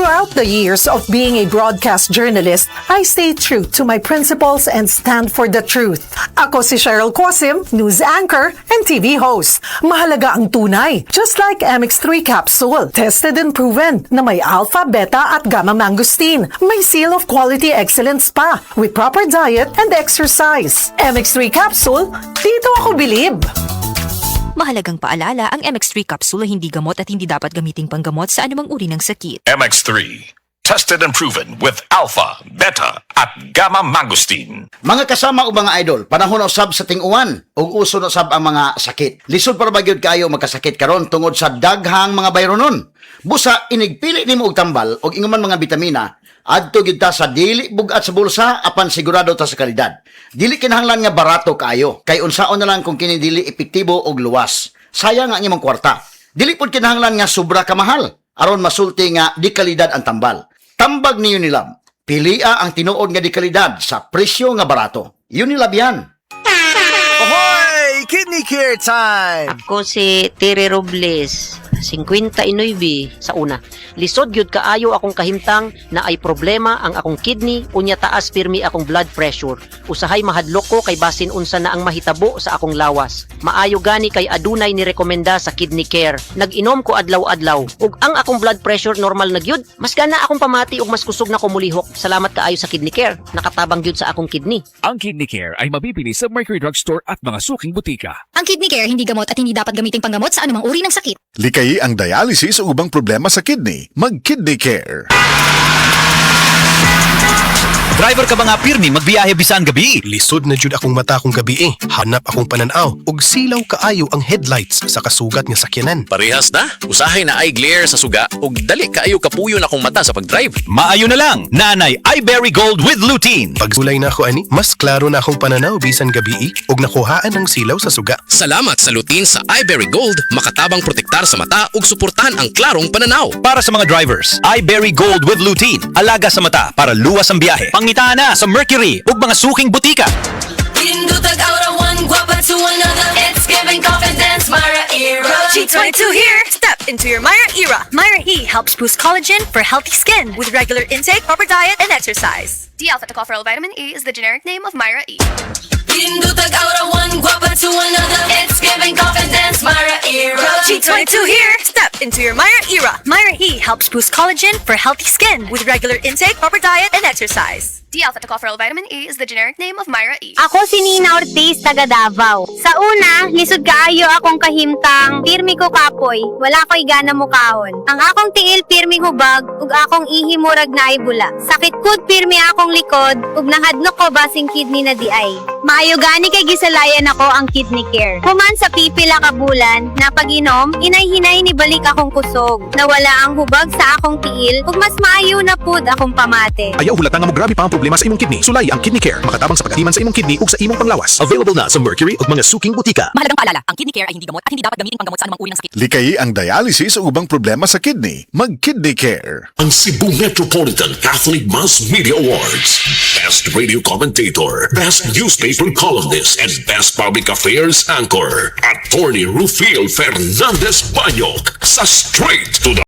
Throughout the years of being a broadcast journalist, I stay true to my principles and stand for the truth. Ako si Cheryl Cosim, news anchor and TV host. Mahalaga ang tunay, just like MX3 capsule. Tested and proven na may alpha, beta at gamma mangosteen. May seal of quality excellence pa with proper diet and exercise. MX3 capsule, dito ako bilib. Mahalagang paalala, ang MX3 capsule ay hindi gamot at hindi dapat gamiting panggamot sa anumang uri ng sakit. MX3, tested and proven with alpha, beta, at gamma mangosteen. Mga kasama o mga idol, panahon na usab sa ting-uwan ug uso na usab ang mga sakit. Lisod para bagyod kayo magkasakit karon tungod sa daghang mga bayronon. Busa inigpili nimo og tambal og inguman mga bitamina adto gyud ta sa dili bugat sa bulsa apan sigurado ta sa kalidad. Dili kinahanglan nga barato kaayo kay unsaon na lang kung kini dili epektibo og luwas. Sayang ang imong kwarta. Dili pud kinahanglan nga sobra ka mahal aron masulti nga di kalidad ang tambal. Tambag ni Unilab. Pilia ang tinuod nga di kalidad sa presyo nga barato. Unilab yan. Ahoy! Kidney care time! Ako si Tere Robles, 59 sa una. Lisod gyud kaayo akong kahimtang na ay problema ang akong kidney unya taas pirmi akong blood pressure. Usahay mahadlok ko kay basin unsa na ang mahitabo sa akong lawas. Maayo gani kay adunay ni rekomenda sa kidney care. Nag-inom ko adlaw-adlaw ug ang akong blood pressure normal na gyud. Mas gana akong pamati ug mas kusog na ko mulihok. Salamat kaayo sa kidney care. Nakatabang gyud sa akong kidney. Ang Kidney Care ay mabibili sa Mercury Drugstore at mga suking butika. Ang Kidney Care hindi gamot at hindi dapat gamiting panggamot sa anumang uri ng sakit. Likay ang dialysis o ubang problema sa kidney. Mag-Kidney Care. Driver ka ba nga pirmi magbiyahe bisan gabi? Lisod na jud akong mata kong gabi Hanap akong pananaw ug silaw kaayo ang headlights sa kasugat nga sakyanan. Parehas na. Usahay na ay glare sa suga ug dali kaayo kapuyo na akong mata sa pagdrive. Maayo na lang. Nanay iBerry Gold with lutein. Pagsulay na ako ani, mas klaro na akong pananaw bisan gabi ug nakuhaan ang silaw sa suga. Salamat sa lutein sa iBerry Gold, makatabang protektar sa mata ug suportahan ang klarong pananaw. Para sa mga drivers, iBerry Gold with lutein. Alaga sa mata para luwas ang biyahe. Pangitaan na sa Mercury ug mga suking butika. Pindutag aura one guapa to another. It's giving confidence, Myra Era. G22 here. Step into your Myra Era. Myra E helps boost collagen for healthy skin with regular intake, proper diet, and exercise. D-alpha tocopherol vitamin E is the generic name of Myra E. Pindutag aura one guapa to another. It's giving confidence, Myra Era. G22 here. Step into your Myra Era. Myra E helps boost collagen for healthy skin with regular intake, proper diet, and exercise. D-alpha tocopherol vitamin E is the generic name of Myra E. Ako si Nina Ortiz, taga Davao. Sa una, lisod kaayo akong kahimtang, pirmi ko kapoy, wala ko'y gana mukahon. Ang akong tiil pirmi hubag, ug akong ihimurag na ay bula. Sakit kud pirmi akong likod, ug nahadnok ko basing kidney na di ay. Maayo gani kay gisalayan ako ang kidney care. Human sa pipila ka bulan, na pag-inom, inay-hinay ni balik akong kusog. Nawala ang hubag sa akong tiil, ug mas maayo na pud akong pamate. Ayaw hulata nga mo grabe pa ang problema sa imong kidney. Sulay ang Kidney Care, makatabang sa pagatiman sa imong kidney ug sa imong panglawas. Available na sa Mercury ug mga suking butika. Mahalagang paalala, ang Kidney Care ay hindi gamot at hindi dapat gamiting panggamot sa anumang uri ng sakit. Likay ang dialysis o ubang problema sa kidney. Mag-Kidney Care. Ang Cebu Metropolitan Catholic Mass Media Awards. Best Radio Commentator, Best Newspaper Columnist, and Best Public Affairs Anchor. Attorney Rufiel Fernandez Banyok sa Straight to the